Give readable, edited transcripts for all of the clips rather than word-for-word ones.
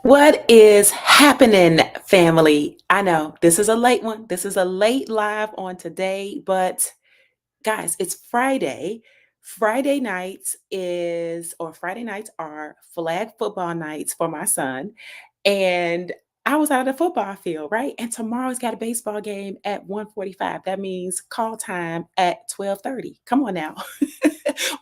What is happening, family? I know this is a late one. This is a late live on today, but guys, it's Friday. Friday nights are flag football nights for my son. And I was out of the football field, right? And tomorrow's got a baseball game at 1:45. That means call time at 12:30. Come on now.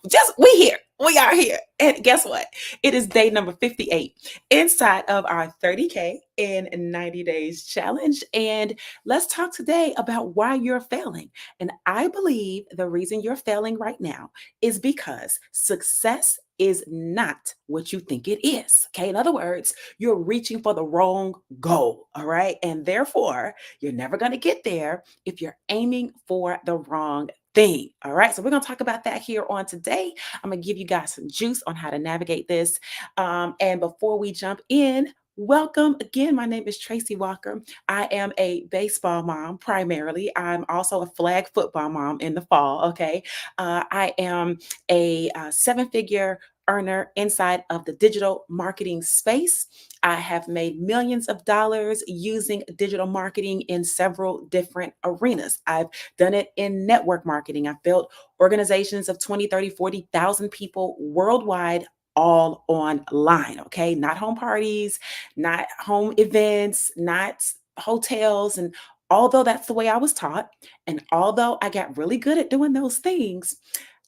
Just we here. We are here. And guess what? It is day number 58 inside of our 30K in 90 days challenge. And let's talk today about why you're failing. And I believe the reason you're failing right now is because success is not what you think it is. Okay. In other words, you're reaching for the wrong goal. All right. And therefore, you're never going to get there if you're aiming for the wrong thing. All right. So we're going to talk about that here on today. I'm going to give you guys some juice on how to navigate this. And before we jump in, welcome again. My name is Tracy Walker. I am a baseball mom primarily. I'm also a flag football mom in the fall. Okay. I am a seven figure earner inside of the digital marketing space. I have made millions of dollars using digital marketing in several different arenas. I've done it in network marketing. I've built organizations of 20, 30, 40,000 people worldwide all online, okay? Not home parties, not home events, not hotels. And although that's the way I was taught, and although I got really good at doing those things,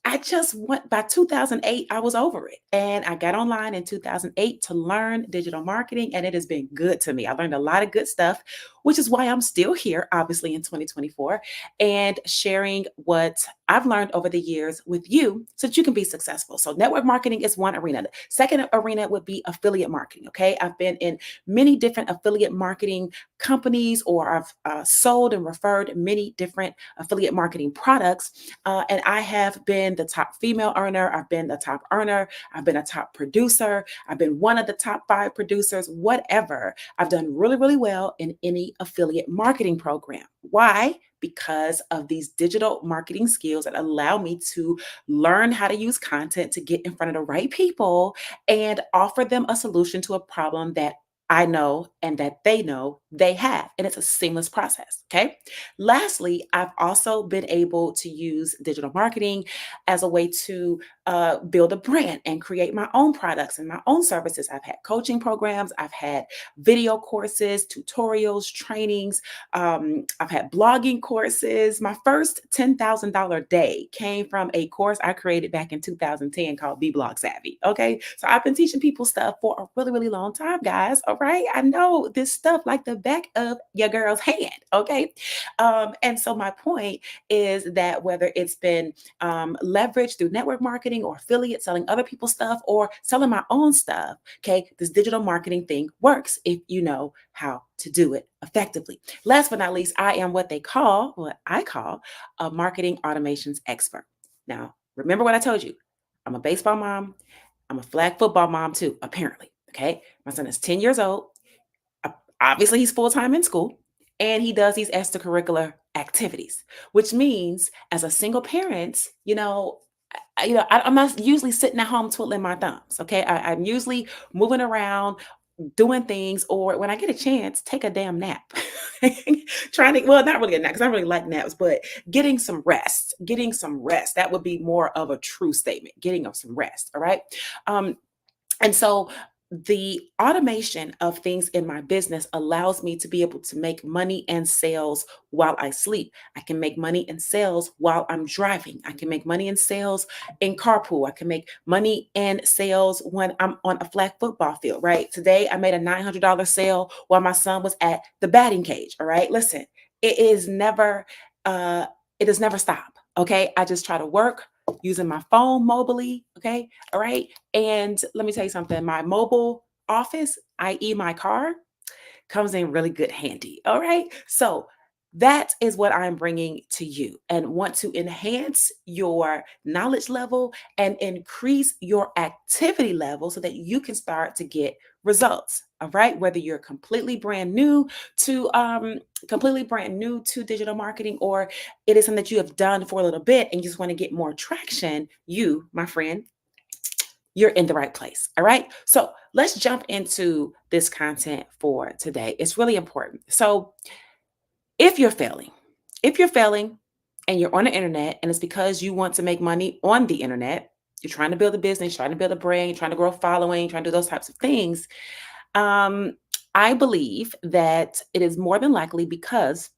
I just went by 2008, I was over it. And I got online in 2008 to learn digital marketing, and it has been good to me. I learned a lot of good stuff, which is why I'm still here, obviously, in 2024, and sharing what I've learned over the years with you so that you can be successful. So, network marketing is one arena. The second arena would be affiliate marketing. Okay. I've been in many different affiliate marketing companies, or I've sold and referred many different affiliate marketing products. And I have been the top female earner. I've been the top earner. I've been a top producer. I've been one of the top five producers, whatever. I've done really, really well in any affiliate marketing program. Why? Because of these digital marketing skills that allow me to learn how to use content to get in front of the right people and offer them a solution to a problem that I know and that they know they have. And it's a seamless process. Okay. Lastly, I've also been able to use digital marketing as a way to build a brand and create my own products and my own services. I've had coaching programs, I've had video courses, tutorials, trainings, I've had blogging courses. My first $10,000 day came from a course I created back in 2010 called Be Blog Savvy. Okay. So I've been teaching people stuff for a really, really long time, guys. All right. I know this stuff like the back of your girl's hand. Okay. And so my point is that whether it's been leveraged through network marketing or affiliate, selling other people's stuff or selling my own stuff, okay, this digital marketing thing works if you know how to do it effectively. Last but not least, what I call a marketing automations expert. Now, remember what I told you. I'm a baseball mom. I'm a flag football mom too, apparently. Okay. My son is 10 years old. Uh, Obviously, he's full time in school and he does these extracurricular activities, which means as a single parent, I'm not usually sitting at home twiddling my thumbs. Okay. I'm usually moving around, doing things, or when I get a chance, take a damn nap. Well, not really a nap because I don't really like naps, but getting some rest. That would be more of a true statement, getting of some rest. All right. Um, and so the automation of things in my business allows me to be able to make money and sales while I sleep. I can make money and sales while I'm driving. I can make money and sales in carpool. I can make money and sales when I'm on a flag football field, right? Today I made a $900 sale while my son was at the batting cage. All right. Listen, it is never, uh, it does never stop. Okay. I just try to work using my phone mobily. Okay. All right. And let me tell you something, my mobile office, i.e., my car, comes in really good handy. All right. So that is what I'm bringing to you and want to enhance your knowledge level and increase your activity level so that you can start to get results. All right. Whether you're completely brand new to digital marketing, or it is something that you have done for a little bit and you just want to get more traction, you, my friend, you're in the right place. All right. So let's jump into this content for today. It's really important. So if you're failing, if you're failing and you're on the internet and it's because you want to make money on the internet, you're trying to build a business, trying to build a brand, trying to grow a following, trying to do those types of things. Um, I believe that it is more than likely because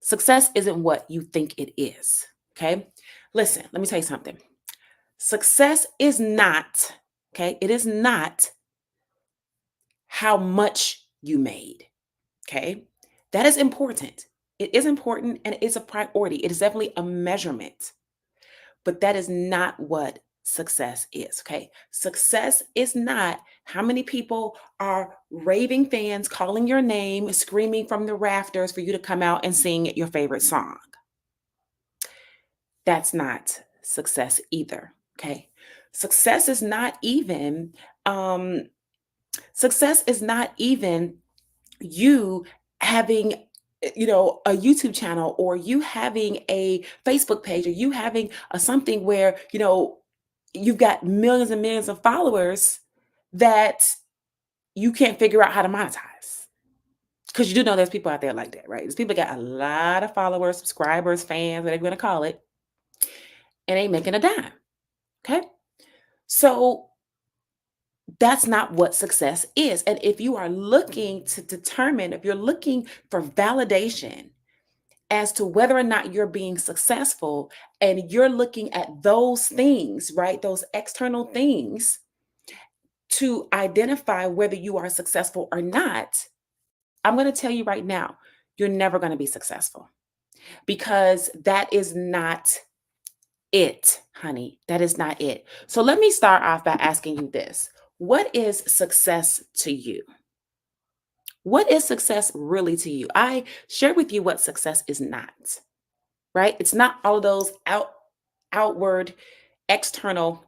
success isn't what you think it is. Okay. Listen, let me tell you something. Success is not, okay, it is not how much you made. Okay. That is important. It is important and it's a priority. It is definitely a measurement, but that is not what success is. Okay. Success is not how many people are raving fans calling your name, screaming from the rafters for you to come out and sing your favorite song. That's not success either. Okay. Success is not even, um, success is not even you having a YouTube channel or you having a Facebook page or you having a something where you've got millions and millions of followers that you can't figure out how to monetize, because you do know there's people out there like that, right? There's people that got a lot of followers, subscribers, fans, whatever you want to call it, and ain't making a dime. Okay. So that's not what success is. And if you are looking to determine, if you're looking for validation as to whether or not you're being successful, and you're looking at those things, right? Those external things to identify whether you are successful or not, I'm going to tell you right now, you're never going to be successful, because that is not it, honey. That is not it. So let me start off by asking you this. What is success to you? What is success really to you? I shared with you what success is not, right? It's not all of those outward, external,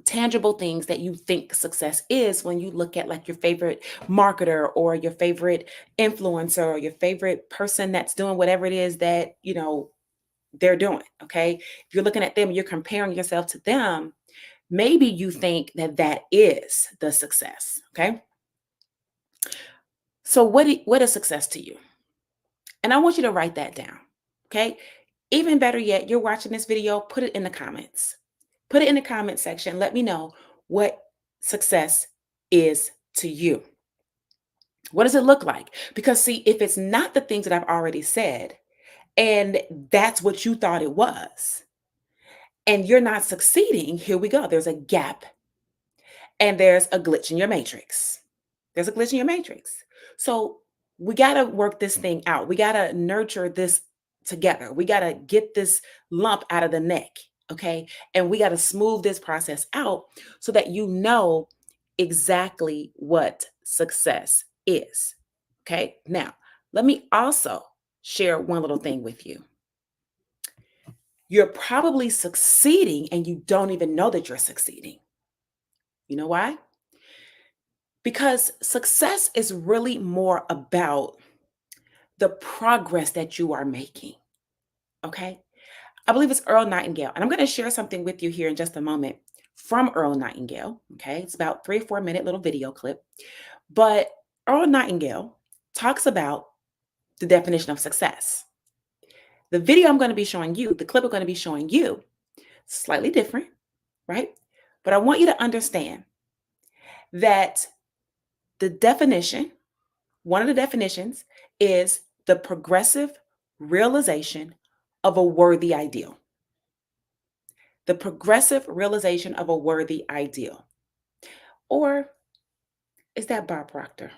tangible things that you think success is when you look at like your favorite marketer or your favorite influencer or your favorite person that's doing whatever it is that, they're doing. Okay. If you're looking at them, you're comparing yourself to them, maybe you think that that is the success. Okay. So what is success to you? And I want you to write that down. Okay. Even better yet, you're watching this video, put it in the comments. Put it in the comment section. Let me know what success is to you. What does it look like? Because see, if it's not the things that I've already said, and that's what you thought it was, and you're not succeeding, here we go. There's a gap and there's a glitch in your matrix. There's a glitch in your matrix. So we got to work this thing out. We got to nurture this together. We got to get this lump out of the neck. Okay. And we got to smooth this process out so that you know exactly what success is. Okay. Now, let me also share one little thing with you. You're probably succeeding and you don't even know that you're succeeding. You know why? Because success is really more about the progress that you are making. Okay. I believe it's Earl Nightingale. And I'm going to share something with you here in just a moment from Earl Nightingale. Okay. It's about 3 or 4 minute little video clip. But Earl Nightingale talks about the definition of success. The video I'm going to be showing you, the clip I'm going to be showing you, slightly different, right? But I want you to understand that the definition, one of the definitions, is the progressive realization of a worthy ideal. The progressive realization of a worthy ideal. Or is that Bob Proctor?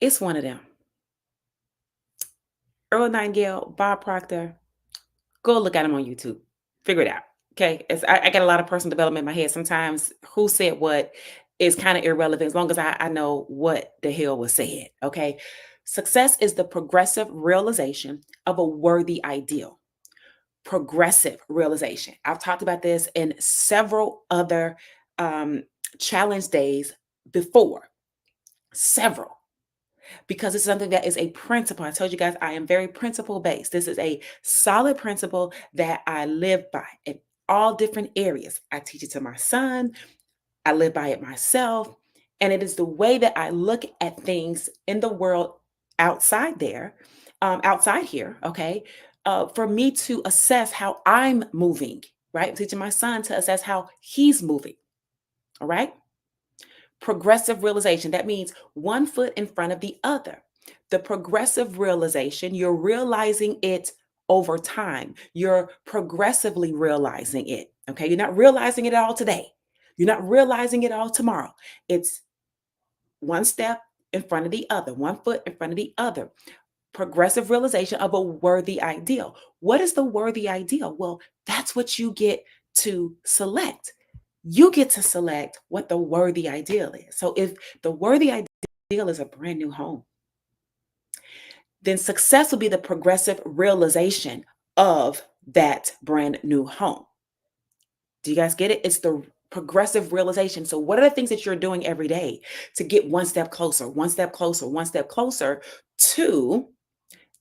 It's one of them. Earl Nightingale, Bob Proctor, go look at him on YouTube. Figure it out. Okay. I got a lot of personal development in my head. Sometimes who said what is kind of irrelevant as long as I know what the hell was said. Okay. Success is the progressive realization of a worthy ideal. Progressive realization. I've talked about this in several other challenge days before. Several. Because it's something that is a principle. I told you guys I am very principle based. This is a solid principle that I live by. And all different areas. I teach it to my son, I live by it myself. And it is the way that I look at things in the world outside there, outside here, okay, for me to assess how I'm moving, right? I'm teaching my son to assess how he's moving, all right? Progressive realization. That means one foot in front of the other. The progressive realization, you're realizing it over time. You're progressively realizing it. Okay. You're not realizing it all today. You're not realizing it all tomorrow. It's one step in front of the other, one foot in front of the other. Progressive realization of a worthy ideal. What is the worthy ideal? Well, that's what you get to select. You get to select what the worthy ideal is. So if the worthy ideal is a brand new home, then success will be the progressive realization of that brand new home. Do you guys get it? It's the progressive realization. So, what are the things that you're doing every day to get one step closer, one step closer, one step closer to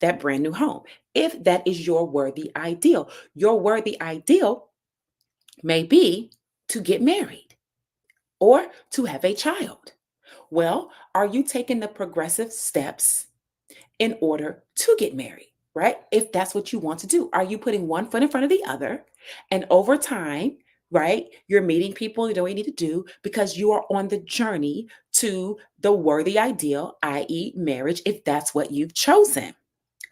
that brand new home? If that is your worthy ideal may be to get married or to have a child. Well, are you taking the progressive steps in order to get married, right? If that's what you want to do, are you putting one foot in front of the other? And over time, right, you're meeting people you know what you need to do because you are on the journey to the worthy ideal, i.e., marriage, if that's what you've chosen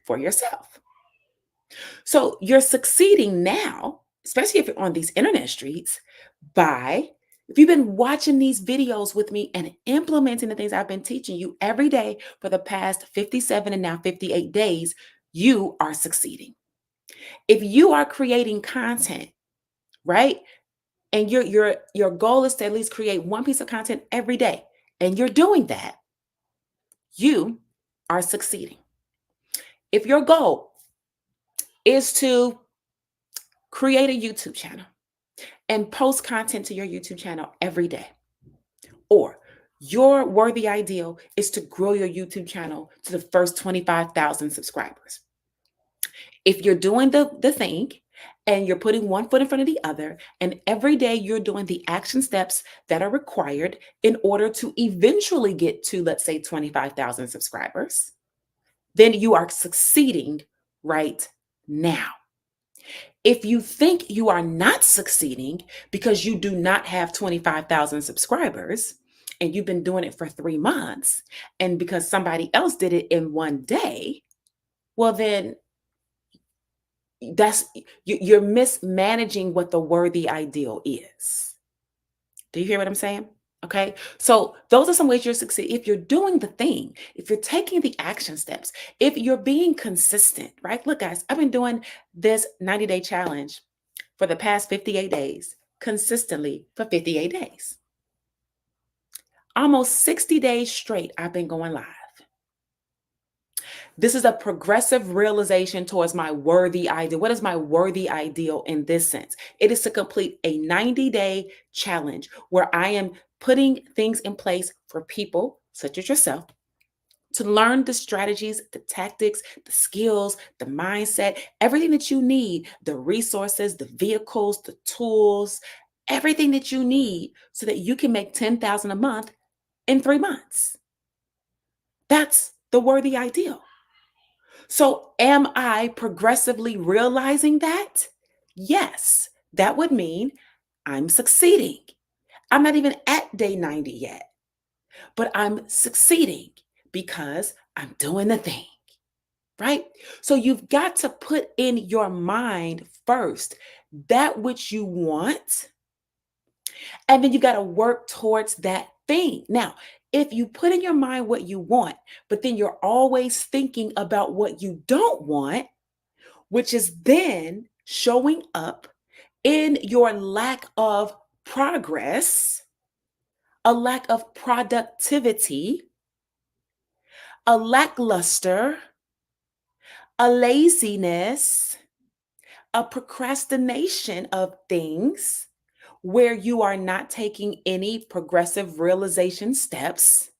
for yourself. So you're succeeding now, especially if you're on these internet streets, by if you've been watching these videos with me and implementing the things I've been teaching you every day for the past 57 and now 58 days, you are succeeding. If you are creating content, right? And your goal is to at least create one piece of content every day, and you're doing that, you are succeeding. If your goal is to create a YouTube channel and post content to your YouTube channel every day. Or your worthy ideal is to grow your YouTube channel to the first 25,000 subscribers. If you're doing the thing and you're putting one foot in front of the other, and every day you're doing the action steps that are required in order to eventually get to, let's say, 25,000 subscribers, then you are succeeding right now. If you think you are not succeeding because you do not have 25,000 subscribers and you've been doing it for 3 months, and because somebody else did it in one day, well, then that's you're mismanaging what the worthy ideal is. Do you hear what I'm saying? Okay. So those are some ways you're succeeding. If you're doing the thing, if you're taking the action steps, if you're being consistent, right? Look, guys, I've been doing this 90-day challenge for the past 58 days, consistently for 58 days. Almost 60 days straight, I've been going live. This is a progressive realization towards my worthy ideal. What is my worthy ideal in this sense? It is to complete a 90-day challenge where I am putting things in place for people such as yourself to learn the strategies, the tactics, the skills, the mindset, everything that you need, the resources, the vehicles, the tools, everything that you need so that you can make 10,000 a month in 3 months. That's the worthy ideal. So, am I progressively realizing that? Yes, that would mean I'm succeeding. I'm not even at day 90 yet, but I'm succeeding because I'm doing the thing, right? So, you've got to put in your mind first that which you want, and then you got to work towards that thing. Now, if you put in your mind what you want, but then you're always thinking about what you don't want, which is then showing up in your lack of progress, a lack of productivity, a lackluster, a laziness, a procrastination of things where you are not taking any progressive realization steps,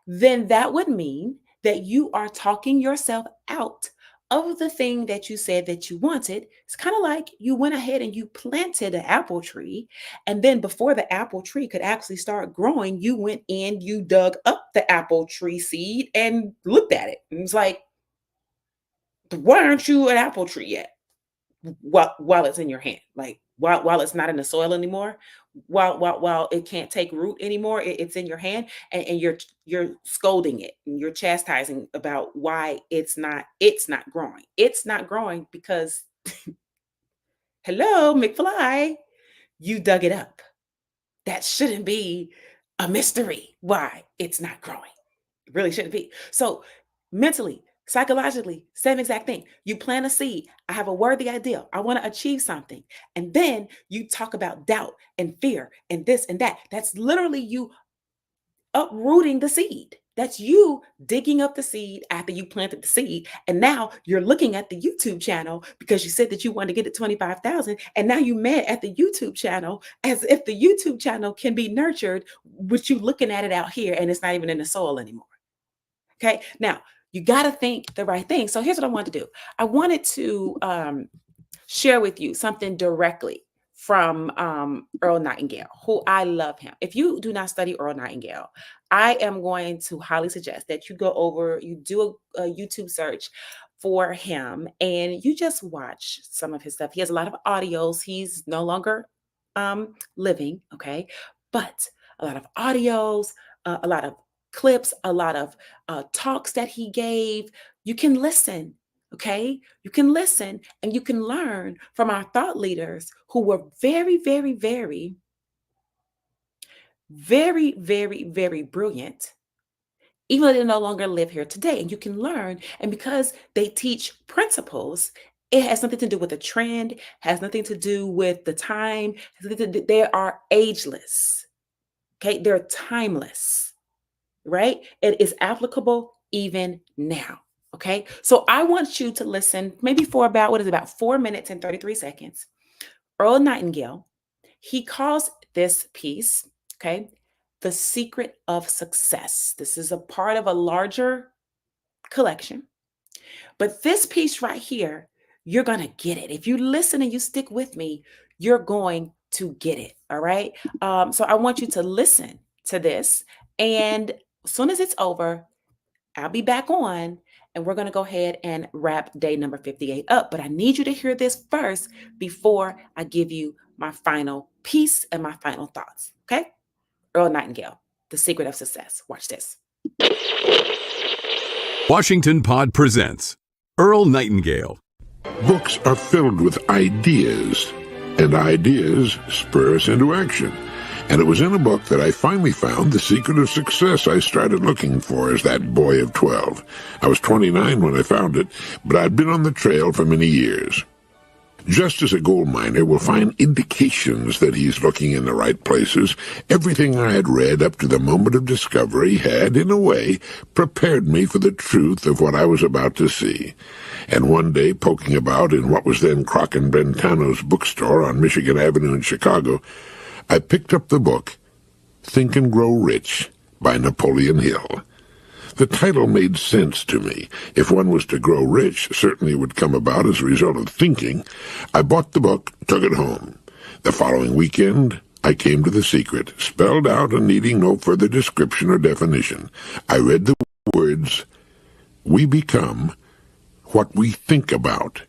then that would mean that you are talking yourself out of the thing that you said that you wanted, it's kind of like you went ahead and you planted an apple tree. And then before the apple tree could actually start growing, you went in, you dug up the apple tree seed and looked at it. And it's like, why aren't you an apple tree yet? While it's in your hand, like while it's not in the soil anymore, while it can't take root anymore, it's in your hand, and you're scolding it and you're chastising about why it's not growing. It's not growing because hello, McFly, you dug it up. That shouldn't be a mystery why it's not growing. It really shouldn't be. So mentally, psychologically, same exact thing. You plant a seed. I have a worthy idea. I want to achieve something. And then you talk about doubt and fear and this and that. That's literally you uprooting the seed. That's you digging up the seed after you planted the seed. And now you're looking at the YouTube channel because you said that you wanted to get to 25,000. And now you mad at the YouTube channel as if the YouTube channel can be nurtured with you looking at it out here and it's not even in the soil anymore. Okay. Now you got to think the right thing. So here's what I wanted to do. I wanted to share with you something directly from Earl Nightingale, who I love him. If you do not study Earl Nightingale, I am going to highly suggest that you go over, you do a YouTube search for him and you just watch some of his stuff. He has a lot of audios. He's no longer living, okay? But a lot of audios, a lot of clips, a lot of talks that he gave. You can listen. Okay, you can listen and you can learn from our thought leaders who were very, very, very, very, very, very brilliant, even though they no longer live here today. And you can learn, and because they teach principles, it has nothing to do with the trend, has nothing to do with the time. They are ageless. Okay, they're timeless, right? It is applicable even now. Okay, so I want you to listen maybe for about 4 minutes and 33 seconds. Earl Nightingale, he calls this piece, okay, The Secret of Success. This is a part of a larger collection. But this piece right here, you're going to get it. If you listen and you stick with me, you're going to get it. All right. So I want you to listen to this. And as soon as it's over, I'll be back on and we're going to go ahead and wrap day number 58 up. But I need you to hear this first before I give you my final piece and my final thoughts. Okay? Earl Nightingale, The Secret of Success. Watch this. Washington Pod presents Earl Nightingale. Books are filled with ideas, and ideas spur us into action. And it was in a book that I finally found the secret of success I started looking for as that boy of 12. I was 29 when I found it, but I'd been on the trail for many years. Just as a gold miner will find indications that he's looking in the right places, everything I had read up to the moment of discovery had, in a way, prepared me for the truth of what I was about to see. And one day, poking about in what was then Croc and Brentano's bookstore on Michigan Avenue in Chicago, I picked up the book, Think and Grow Rich, by Napoleon Hill. The title made sense to me. If one was to grow rich, certainly it would come about as a result of thinking. I bought the book, took it home. The following weekend, I came to the secret, spelled out and needing no further description or definition. I read the words, "We become what we think about."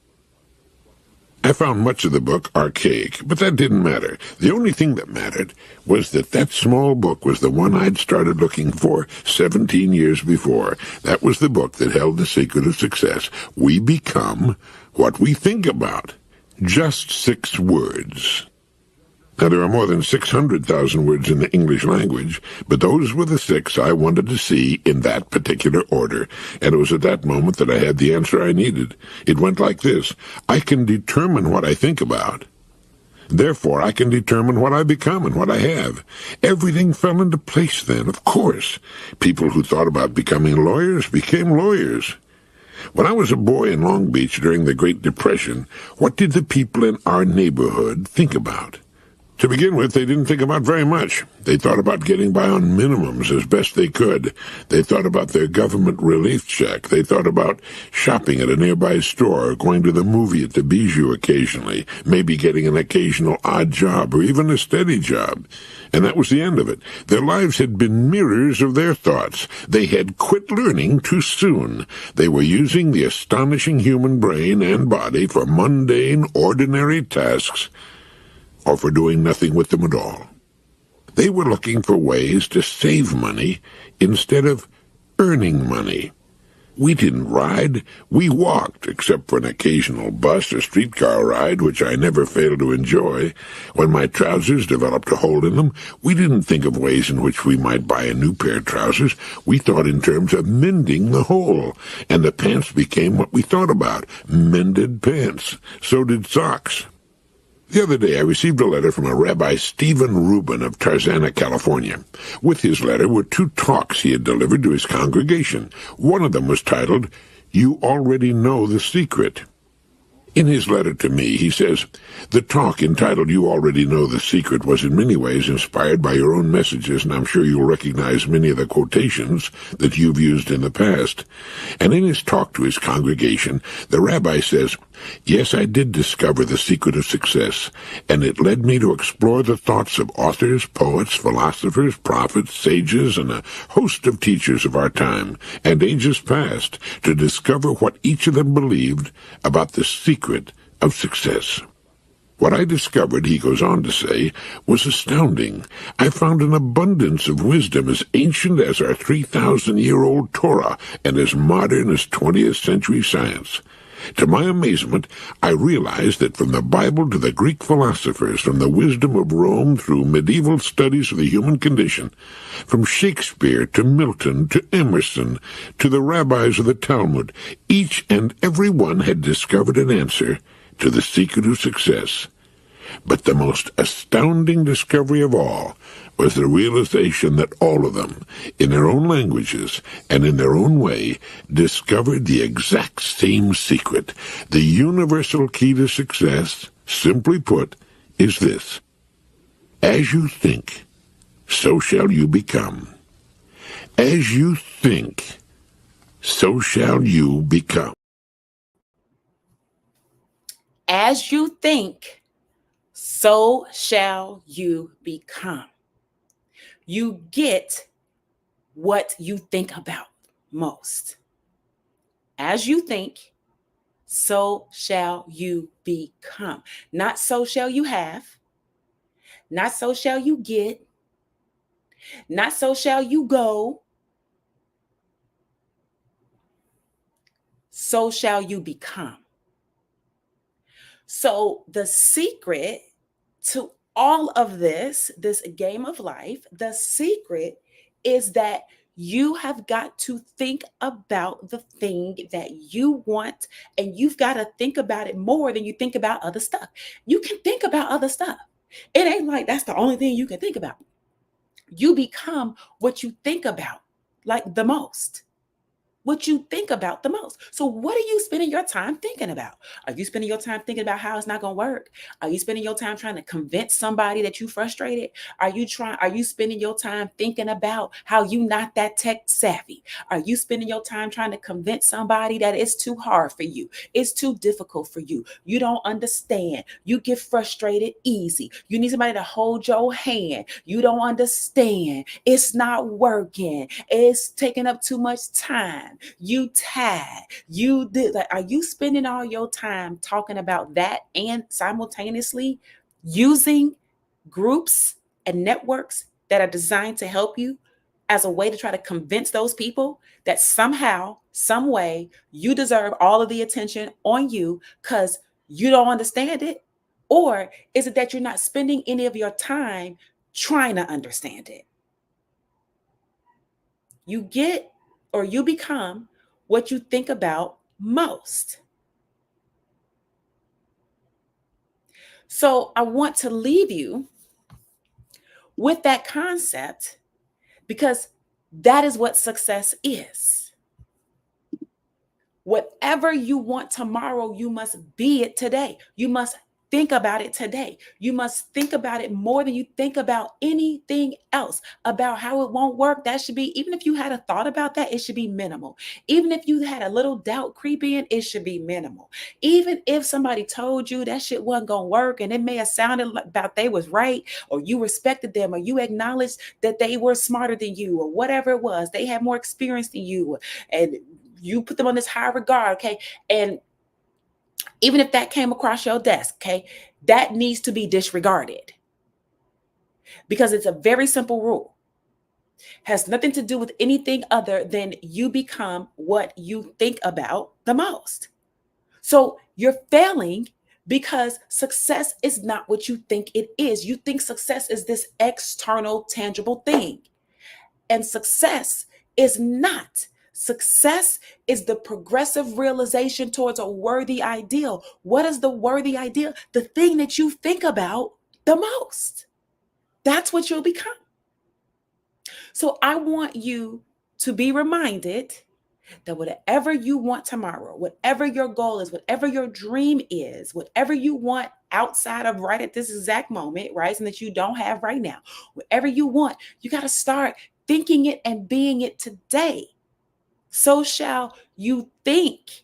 I found much of the book archaic, but that didn't matter. The only thing that mattered was that small book was the one I'd started looking for 17 years before. That was the book that held the secret of success. We become what we think about. Just 6 words. Now, there are more than 600,000 words in the English language, but those were the 6 I wanted to see in that particular order, and it was at that moment that I had the answer I needed. It went like this: I can determine what I think about. Therefore, I can determine what I become and what I have. Everything fell into place then, of course. People who thought about becoming lawyers became lawyers. When I was a boy in Long Beach during the Great Depression, what did the people in our neighborhood think about? To begin with, they didn't think about very much. They thought about getting by on minimums as best they could. They thought about their government relief check. They thought about shopping at a nearby store, or going to the movie at the Bijou occasionally, maybe getting an occasional odd job or even a steady job. And that was the end of it. Their lives had been mirrors of their thoughts. They had quit learning too soon. They were using the astonishing human brain and body for mundane, ordinary tasks, or for doing nothing with them at all. They were looking for ways to save money instead of earning money. We didn't ride, we walked, except for an occasional bus or streetcar ride, which I never failed to enjoy. When my trousers developed a hole in them, we didn't think of ways in which we might buy a new pair of trousers. We thought in terms of mending the hole, and the pants became what we thought about, mended pants. So did socks. The other day I received a letter from a Rabbi Stephen Rubin of Tarzana, California. With his letter were 2 talks he had delivered to his congregation. One of them was titled, "You Already Know the Secret." In his letter to me, he says, "The talk entitled You Already Know the Secret was in many ways inspired by your own messages, and I'm sure you'll recognize many of the quotations that you've used in the past." And in his talk to his congregation, the rabbi says, "Yes, I did discover the secret of success, and it led me to explore the thoughts of authors, poets, philosophers, prophets, sages, and a host of teachers of our time and ages past to discover what each of them believed about the secret of success. What I discovered," he goes on to say, "was astounding. I found an abundance of wisdom as ancient as our 3,000-year-old Torah and as modern as 20th century science. To my amazement, I realized that from the Bible to the Greek philosophers, from the wisdom of Rome through medieval studies of the human condition, from Shakespeare to Milton to Emerson to the rabbis of the Talmud, each and every one had discovered an answer to the secret of success. But the most astounding discovery of all was the realization that all of them, in their own languages and in their own way, discovered the exact same secret. The universal key to success, simply put, is this: as you think, so shall you become. As you think, so shall you become." As you think, so shall you become. You get what you think about most. As you think, so shall you become. Not so shall you have, not so shall you get, not so shall you go, so shall you become. So the secret to all of this game of life, the secret is that you have got to think about the thing that you want, and you've got to think about it more than you think about other stuff. You can think about other stuff. It ain't like that's the only thing you can think about. You become what you think about, like the most. What you think about the most. So what are you spending your time thinking about? Are you spending your time thinking about how it's not going to work? Are you spending your time trying to convince somebody that you frustrated? Are you spending your time thinking about how you not that tech savvy? Are you spending your time trying to convince somebody that it's too hard for you? It's too difficult for you. You don't understand. You get frustrated easy. You need somebody to hold your hand. You don't understand. It's not working. It's taking up too much time. You tired. You did. Like, are you spending all your time talking about that and simultaneously using groups and networks that are designed to help you as a way to try to convince those people that somehow, some way, you deserve all of the attention on you because you don't understand it? Or is it that you're not spending any of your time trying to understand it? You get or you become what you think about most. So I want to leave you with that concept because that is what success is. Whatever you want tomorrow, you must be it today. You must think about it today. You must think about it more than you think about anything else, about how it won't work. That should be, even if you had a thought about that, it should be minimal. Even if you had a little doubt creep in, it should be minimal. Even if somebody told you that shit wasn't gonna work and it may have sounded like about they was right, or you respected them, or you acknowledged that they were smarter than you, or whatever it was, they had more experience than you, and you put them on this high regard, okay? And even if that came across your desk, okay, that needs to be disregarded, because it's a very simple rule. Has nothing to do with anything other than you become what you think about the most. So you're failing because success is not what you think it is. You think success is this external, tangible thing. And success is not. Success is the progressive realization towards a worthy ideal. What is the worthy ideal? The thing that you think about the most. That's what you'll become. So I want you to be reminded that whatever you want tomorrow, whatever your goal is, whatever your dream is, whatever you want outside of right at this exact moment, right, and that you don't have right now, whatever you want, you got to start thinking it and being it today. So shall you think,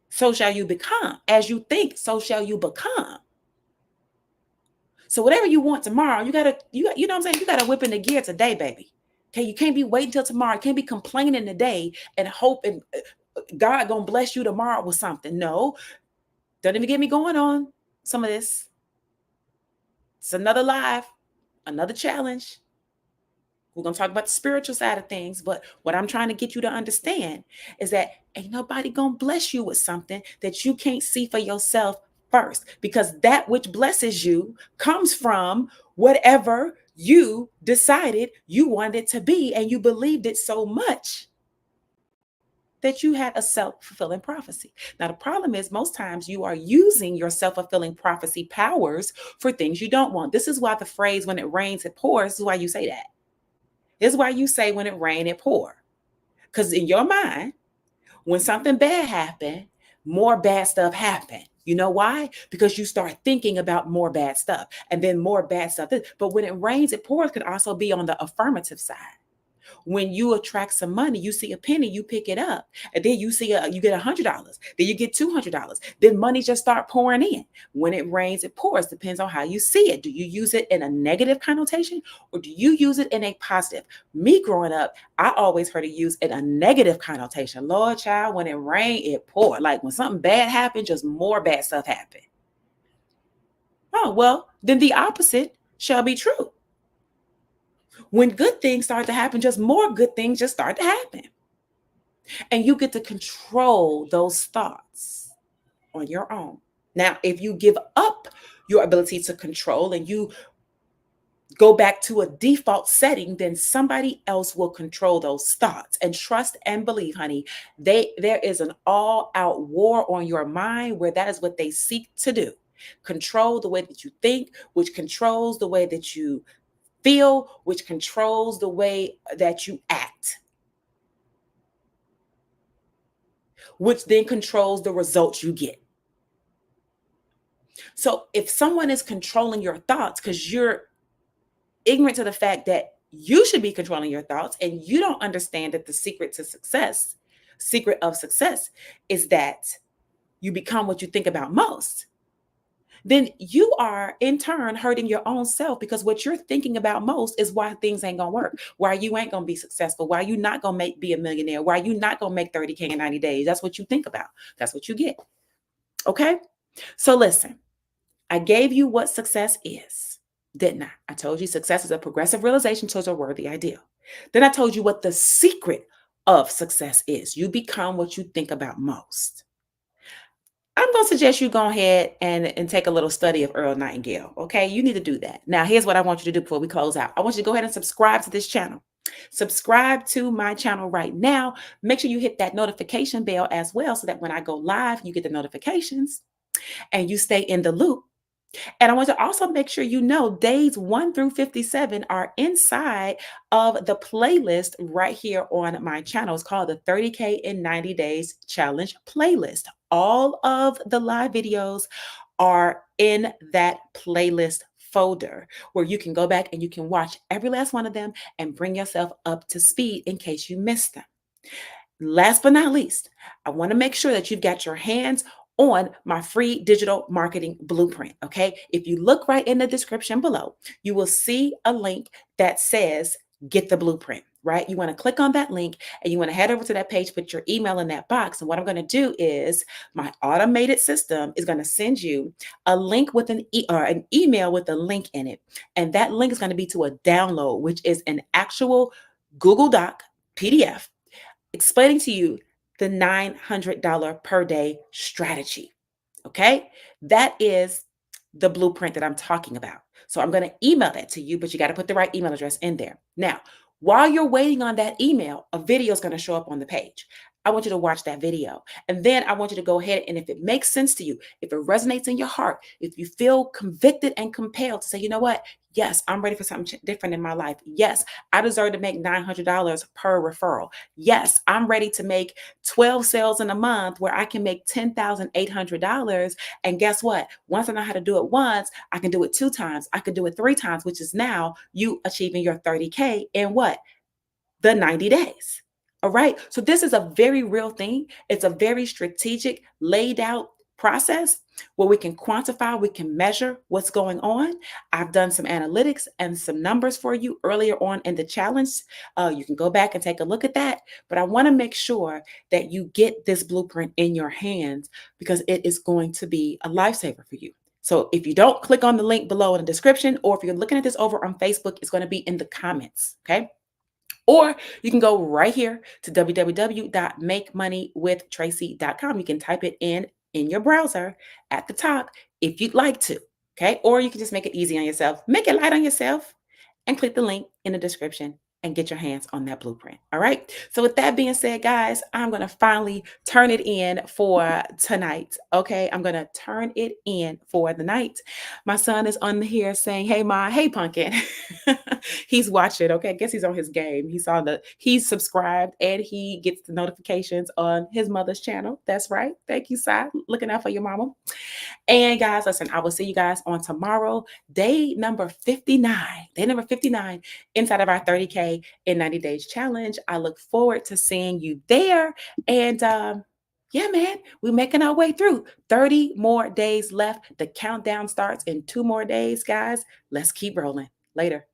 so shall you become. As you think, so shall you become. So whatever you want tomorrow, you know what I'm saying? You got to whip in the gear today, baby. Okay, you can't be waiting till tomorrow. You can't be complaining today and hoping God gonna bless you tomorrow with something. No, don't even get me going on some of this. It's another live, another challenge. We're going to talk about the spiritual side of things, but what I'm trying to get you to understand is that ain't nobody going to bless you with something that you can't see for yourself first, because that which blesses you comes from whatever you decided you wanted it to be, and you believed it so much that you had a self-fulfilling prophecy. Now, the problem is most times you are using your self-fulfilling prophecy powers for things you don't want. This is why the phrase, when it rains, it pours, this is why you say that. This is why you say when it rain, it pour. Because in your mind, when something bad happened, more bad stuff happened. You know why? Because you start thinking about more bad stuff, and then more bad stuff. But when it rains, it pours could also be on the affirmative side. When you attract some money, you see a penny, you pick it up, and then you get $100, then you get $200, then money just start pouring in. When it rains, it pours. Depends on how you see it. Do you use it in a negative connotation, or do you use it in a positive? Me growing up, I always heard it used in a negative connotation. Lord child, when it rained, it poured. Like when something bad happened, just more bad stuff happened. Oh, well, then the opposite shall be true. When good things start to happen, just more good things just start to happen. And you get to control those thoughts on your own. Now, if you give up your ability to control and you go back to a default setting, then somebody else will control those thoughts. And trust and believe, honey, there is an all-out war on your mind where that is what they seek to do. Control the way that you think, which controls the way that you feel, which controls the way that you act, which then controls the results you get. So if someone is controlling your thoughts because you're ignorant to the fact that you should be controlling your thoughts, and you don't understand that the secret of success is that you become what you think about most, then you are in turn hurting your own self, because what you're thinking about most is why things ain't gonna work, why you ain't gonna be successful, why you not gonna be a millionaire, why you not gonna make 30K in 90 days. That's what you think about. That's what you get. Okay? So listen, I gave you what success is, didn't I? I told you success is a progressive realization towards a worthy ideal. Then I told you what the secret of success is. You become what you think about most. I'm going to suggest you go ahead and take a little study of Earl Nightingale. Okay, you need to do that. Now, here's what I want you to do before we close out. I want you to go ahead and subscribe to this channel. Subscribe to my channel right now. Make sure you hit that notification bell as well, so that when I go live, you get the notifications and you stay in the loop. And I want to also make sure you know days 1 through 57 are inside of the playlist right here on my channel. It's called the 30K in 90 Days Challenge playlist. All of the live videos are in that playlist folder where you can go back and you can watch every last one of them and bring yourself up to speed in case you missed them. Last but not least, I want to make sure that you've got your hands on my free digital marketing blueprint. Okay. If you look right in the description below, you will see a link that says get the blueprint, right? You want to click on that link and you want to head over to that page, put your email in that box. And what I'm going to do is my automated system is going to send you a link with an email with a link in it. And that link is going to be to a download, which is an actual Google Doc PDF explaining to you the $900 per day strategy. Okay. That is the blueprint that I'm talking about. So I'm going to email that to you, but you got to put the right email address in there. Now, while you're waiting on that email, a video is going to show up on the page. I want you to watch that video. And then I want you to go ahead and if it makes sense to you, if it resonates in your heart, if you feel convicted and compelled to say, you know what? Yes, I'm ready for something different in my life. Yes, I deserve to make $900 per referral. Yes, I'm ready to make 12 sales in a month where I can make $10,800. And guess what? Once I know how to do it once, I can do it 2 times. I can do it 3 times, which is now you achieving your 30K in what? The 90 days. All right. So this is a very real thing. It's a very strategic, laid out process where we can quantify, we can measure what's going on. I've done some analytics and some numbers for you earlier on in the challenge. You can go back and take a look at that. But I want to make sure that you get this blueprint in your hands because it is going to be a lifesaver for you. So if you don't click on the link below in the description, or if you're looking at this over on Facebook, it's going to be in the comments. Okay. Or you can go right here to www.makemoneywithtracy.com. You can type it in your browser at the top if you'd like to. Okay. Or you can just make it easy on yourself, make it light on yourself, and click the link in the description and get your hands on that blueprint. All right. So with that being said, guys, I'm going to finally turn it in for tonight. Okay. I'm going to turn it in for the night. My son is on here saying, hey, Ma, hey, Pumpkin. He's watching. Okay. I guess he's on his game. He's subscribed and he gets the notifications on his mother's channel. That's right. Thank you, Si. Looking out for your mama. And guys, listen, I will see you guys on tomorrow, day number 59. Day number 59 inside of our 30K in 90 days challenge. I look forward to seeing you there. And yeah, man, we're making our way through 30 more days left. The countdown starts in 2 more days, guys. Let's keep rolling. Later.